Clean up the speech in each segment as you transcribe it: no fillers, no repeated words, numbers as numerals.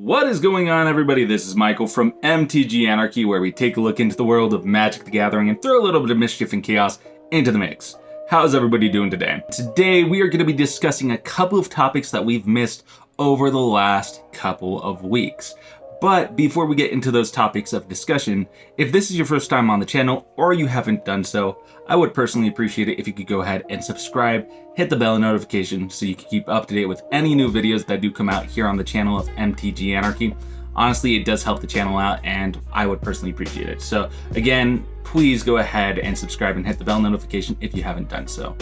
What is going on, everybody? This is Michael from MTG Anarchy, where we take a look into the world of Magic the Gathering and throw a little bit of mischief and chaos into the mix. How's everybody doing today? Today, we are going to be discussing a couple of topics that we've missed over the last couple of weeks. But before we get into those topics of discussion, if this is your first time on the channel or you haven't done so, I would personally appreciate it if you could go ahead and subscribe, hit the bell notification so you can keep up to date with any new videos that do come out here on the channel of MTG Anarchy. Honestly, it does help the channel out and I would personally appreciate it. So again, please go ahead and subscribe and hit the bell notification if you haven't done so.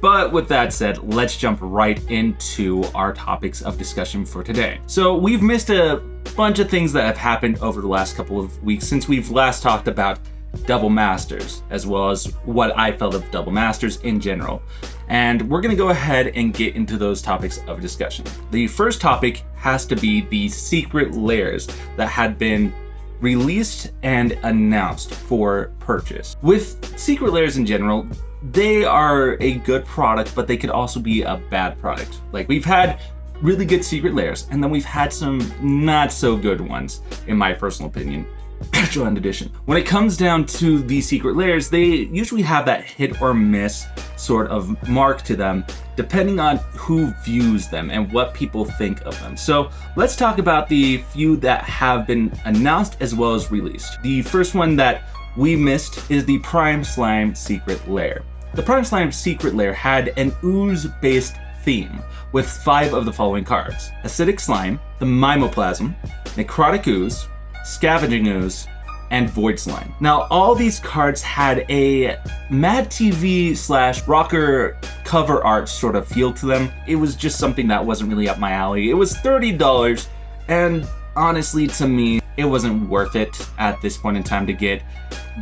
But with that said, let's jump right into our topics of discussion for today. So we've missed a bunch of things that have happened over the last couple of weeks since we've last talked about Double Masters, as well as what I felt of Double Masters in general. And we're gonna go ahead and get into those topics of discussion. The first topic has to be the Secret Lairs that had been released and announced for purchase. With Secret Lairs in general, they are a good product, but they could also be a bad product. Like, we've had really good Secret Lairs, and then we've had some not so good ones, in my personal opinion. Special End Edition. When it comes down to the Secret Lairs, they usually have that hit or miss sort of mark to them, depending on who views them and what people think of them. So let's talk about the few that have been announced as well as released. The first one that we missed is the Prime Slime Secret Lair. The Prime Slime Secret Lair had an ooze-based theme with 5 of the following cards: Acidic Slime, the Mimoplasm, Necrotic Ooze, Scavenging Ooze, and Void Slime. Now, all these cards had a Mad TV / rocker cover art sort of feel to them. It was just something that wasn't really up my alley. It was $30, and honestly, to me, it wasn't worth it at this point in time to get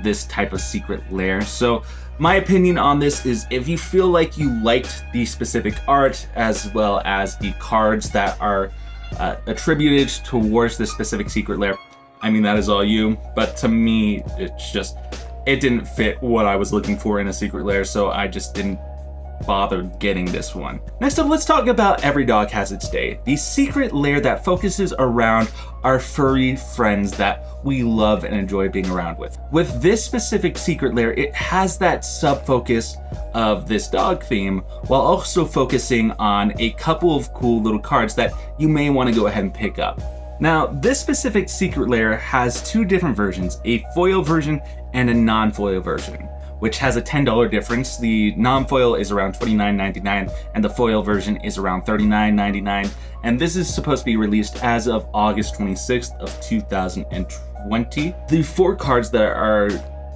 this type of Secret Lair. So my opinion on this is, if you feel like you liked the specific art as well as the cards that are attributed towards this specific Secret Lair, I mean, that is all you. But to me, it didn't fit what I was looking for in a Secret Lair, so I just didn't bother getting this one. Next up, let's talk about Every Dog Has Its Day, the Secret Lair that focuses around our furry friends that we love and enjoy being around with. With this specific Secret Lair, it has that sub-focus of this dog theme, while also focusing on a couple of cool little cards that you may want to go ahead and pick up. Now, this specific Secret Lair has 2 different versions, a foil version and a non-foil version, which has a $10 difference. The non-foil is around $29.99 and the foil version is around $39.99. And this is supposed to be released as of August 26th of 2020. The 4 cards that are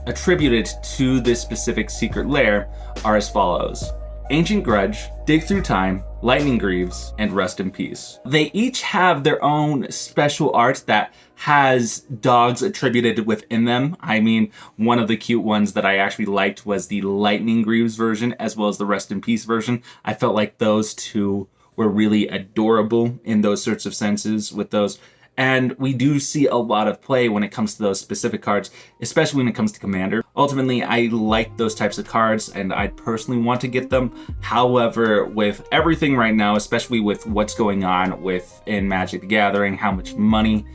attributed to this specific Secret Lair are as follows: Ancient Grudge, Dig Through Time, Lightning Greaves, and Rest in Peace. They each have their own special art that has dogs attributed within them. I mean, one of the cute ones that I actually liked was the Lightning Greaves version as well as the Rest in Peace version. I felt like those two were really adorable in those sorts of senses with those. And we do see a lot of play when it comes to those specific cards, especially when it comes to Commander. Ultimately, I like those types of cards and I personally want to get them. However, with everything right now, especially with what's going on in Magic the Gathering, how much money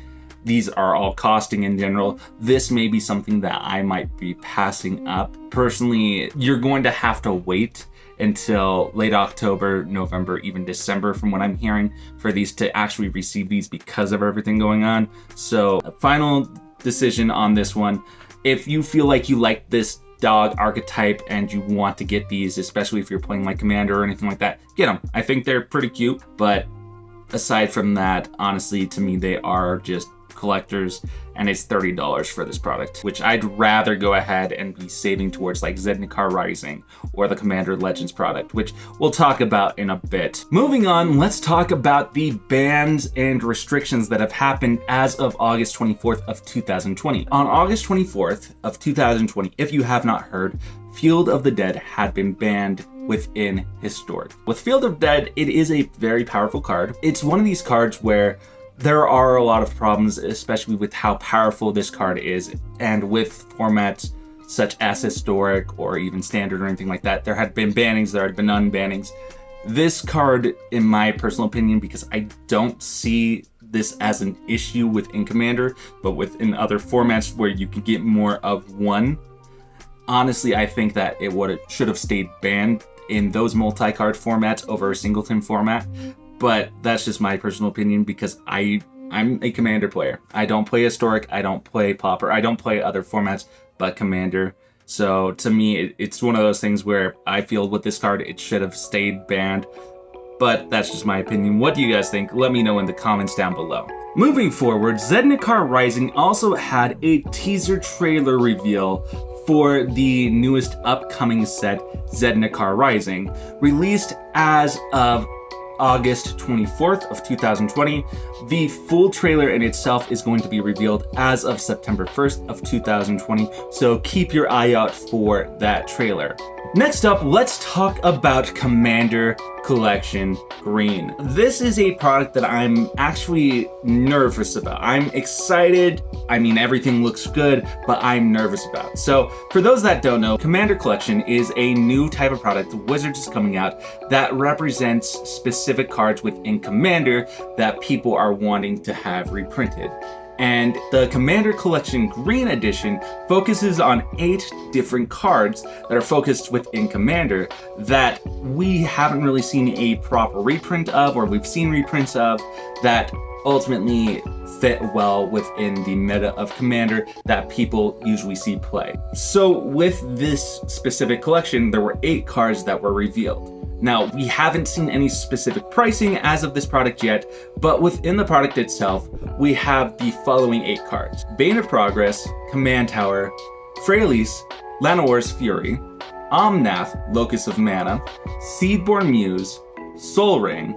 these are all costing in general, this may be something that I might be passing up. Personally, you're going to have to wait until late October, November, even December, from what I'm hearing, for these to actually receive these because of everything going on. So, a final decision on this one: if you feel like you like this dog archetype and you want to get these, especially if you're playing like Commander or anything like that, get them. I think they're pretty cute, but aside from that, honestly, to me, they are just collectors, and it's $30 for this product, which I'd rather go ahead and be saving towards like Zednikar Rising or the Commander Legends product, which we'll talk about in a bit. Moving on, let's talk about the bans and restrictions that have happened as of August 24th of 2020. On August 24th of 2020, if you have not heard, Field of the Dead had been banned within Historic. With Field of Dead, it is a very powerful card. It's one of these cards where there are a lot of problems, especially with how powerful this card is, and with formats such as Historic or even Standard or anything like that. There had been bannings, there had been unbannings. This card, in my personal opinion, because I don't see this as an issue within Commander, but within other formats where you can get more of one. Honestly, I think that it should have stayed banned in those multi-card formats over a singleton format, but that's just my personal opinion because I'm a Commander player. I don't play Historic, I don't play Pauper, I don't play other formats but Commander. So to me, it's one of those things where I feel with this card, it should have stayed banned. But that's just my opinion. What do you guys think? Let me know in the comments down below. Moving forward, Zednikar Rising also had a teaser trailer reveal for the newest upcoming set, Zednikar Rising, released as of August 24th of 2020. The full trailer in itself is going to be revealed as of September 1st of 2020, so keep your eye out for that trailer. Next up, let's talk about Commander Collection Green. This is a product that I'm actually nervous about. I'm excited. I mean, everything looks good, but I'm nervous about. So for those that don't know, Commander Collection is a new type of product Wizards is coming out that represents specific cards within Commander that people are wanting to have reprinted. And the Commander Collection Green Edition focuses on 8 different cards that are focused within Commander that we haven't really seen a proper reprint of, or we've seen reprints of, that ultimately fit well within the meta of Commander that people usually see play. So with this specific collection, there were 8 cards that were revealed. Now, we haven't seen any specific pricing as of this product yet, but within the product itself, we have the following 8 cards: Bane of Progress, Command Tower, Freyalise, Llanowar's Fury, Omnath, Locus of Mana, Seedborn Muse, Sol Ring,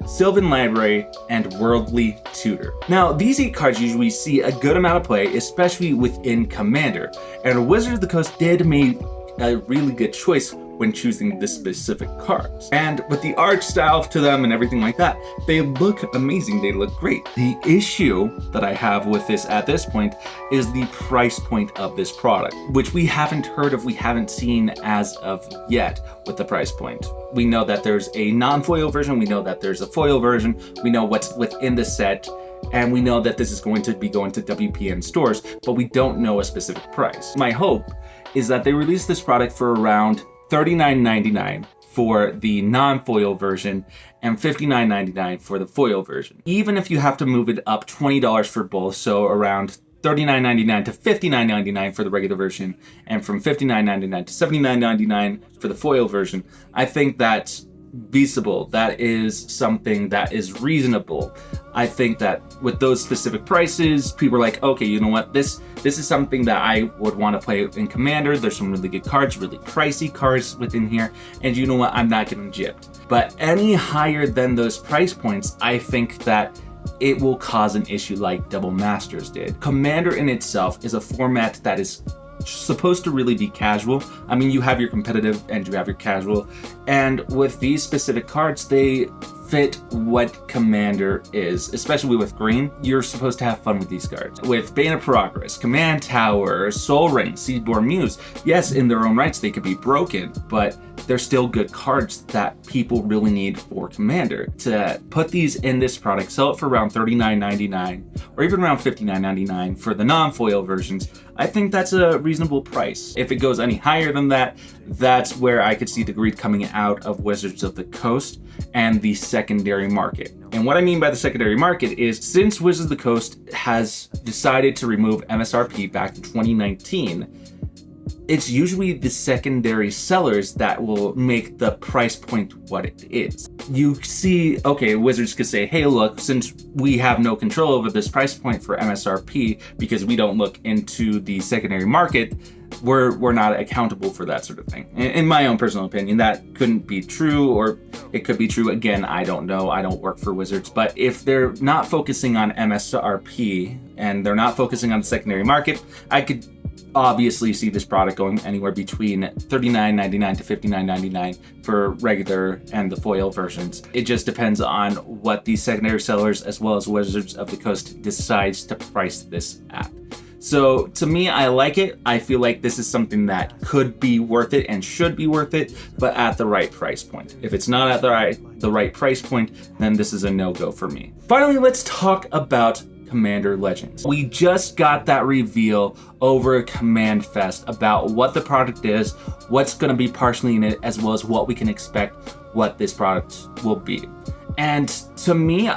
Sylvan Library, and Worldly Tutor. Now, these 8 cards usually see a good amount of play, especially within Commander, and Wizards of the Coast did make a really good choice when choosing this specific cards. And with the art style to them and everything like that, they look amazing, they look great. The issue that I have with this at this point is the price point of this product, which we haven't heard of, we haven't seen as of yet with the price point. We know that there's a non-foil version, we know that there's a foil version, we know what's within the set, and we know that this is going to be going to WPN stores, but we don't know a specific price. My hope is that they release this product for around $39.99 for the non-foil version and $59.99 for the foil version. Even if you have to move it up $20 for both, so around $39.99 to $59.99 for the regular version, and from $59.99 to $79.99 for the foil version, I think that's feasible. That is something that is reasonable. I think that with those specific prices, people are like, okay, you know what, this is something that I would want to play in Commander. There's some really good cards, really pricey cards within here, and you know what, I'm not getting gypped. But any higher than those price points, I think that it will cause an issue like Double Masters did. Commander in itself is a format that is supposed to really be casual. I mean, you have your competitive and you have your casual, and with these specific cards, they fit what Commander is, especially with Green. You're supposed to have fun with these cards. With Bane of Progress, Command Tower, Sol Ring, Seedborn Muse, yes, in their own rights, they could be broken, but they're still good cards that people really need for Commander. To put these in this product, sell it for around $39.99 or even around $59.99 for the non-foil versions, I think that's a reasonable price. If it goes any higher than that, that's where I could see the greed coming out of Wizards of the Coast and the secondary market. And what I mean by the secondary market is, since Wizards of the Coast has decided to remove MSRP back in 2019, it's usually the secondary sellers that will make the price point what it is. You see, okay, Wizards could say, hey, look, since we have no control over this price point for MSRP because we don't look into the secondary market, we're not accountable for that sort of thing. In my own personal opinion, that couldn't be true, or it could be true. Again, I don't know. I don't work for Wizards. But if they're not focusing on MSRP and they're not focusing on the secondary market, I could obviously see this product going anywhere between $39.99 to $59.99 for regular and the foil versions. It just depends on what the secondary sellers as well as Wizards of the Coast decides to price this at. So to me, I like it. I feel like this is something that could be worth it and should be worth it, but at the right price point. If it's not at the right price point, then this is a no-go for me. Finally, let's talk about Commander Legends. We just got that reveal over Command Fest about what the product is, what's going to be partially in it, as well as what we can expect what this product will be. And to me,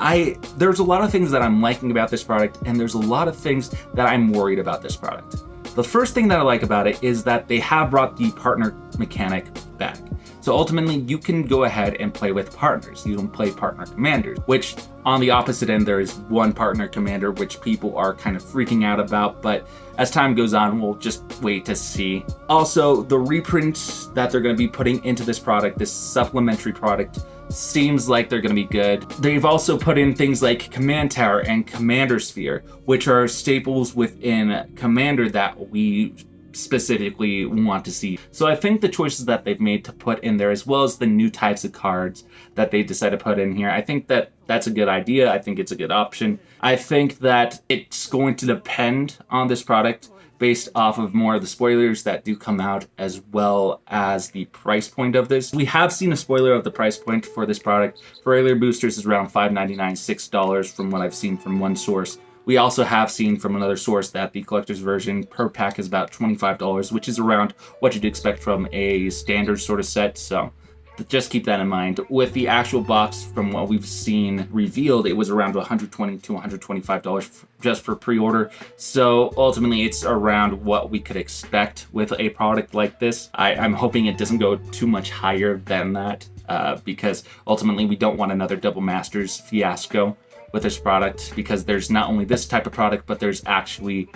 there's a lot of things that I'm liking about this product, and there's a lot of things that I'm worried about this product. The first thing that I like about it is that they have brought the partner mechanic back. So ultimately, you can go ahead and play with partners. You can play partner commanders, which on the opposite end, there is one partner commander, which people are kind of freaking out about. But as time goes on, we'll just wait to see. Also, the reprints that they're going to be putting into this product, this supplementary product, seems like they're going to be good. They've also put in things like Command Tower and Commander Sphere, which are staples within Commander that we specifically want to see. So I think the choices that they've made to put in there, as well as the new types of cards that they decided to put in here, I think that that's a good idea. I think it's a good option. I think that it's going to depend on this product based off of more of the spoilers that do come out, as well as the price point of this. We have seen a spoiler of the price point for this product. For regular boosters is around $5.99, $6 from what I've seen from one source. We also have seen from another source that the collector's version per pack is about $25, which is around what you'd expect from a standard sort of set. So just keep that in mind. With the actual box, from what we've seen revealed, it was around $120 to $125 just for pre-order. So ultimately, it's around what we could expect with a product like this. I'm hoping it doesn't go too much higher than that, because ultimately we don't want another Double Masters fiasco with this product, because there's not only this type of product, but there's actually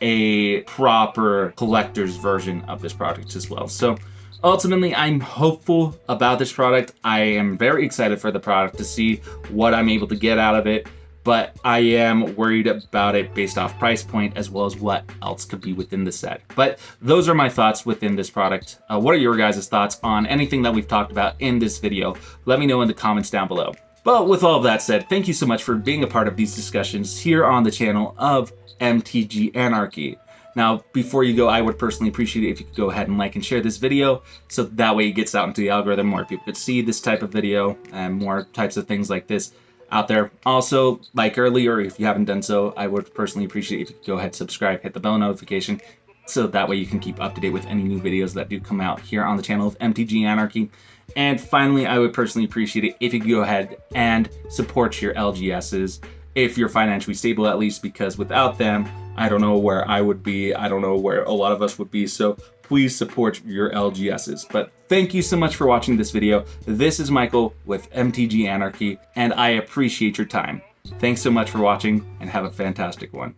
a proper collector's version of this product as well. So ultimately, I'm hopeful about this product. I am very excited for the product to see what I'm able to get out of it, but I am worried about it based off price point, as well as what else could be within the set. But those are my thoughts within this product. What are your guys' thoughts on anything that we've talked about in this video? Let me know in the comments down below. But with all of that said, thank you so much for being a part of these discussions here on the channel of MTG Anarchy. Now, before you go, I would personally appreciate it if you could go ahead and like and share this video, so that way it gets out into the algorithm, more people could see this type of video and more types of things like this out there. Also, like earlier, if you haven't done so, I would personally appreciate it if you could go ahead, subscribe, hit the bell notification, so that way you can keep up to date with any new videos that do come out here on the channel of MTG Anarchy. And finally, I would personally appreciate it if you could go ahead and support your LGSs, if you're financially stable at least, because without them, I don't know where I would be. I don't know where a lot of us would be. So please support your LGSs. But thank you so much for watching this video. This is Michael with MTG Anarchy, and I appreciate your time. Thanks so much for watching, and have a fantastic one.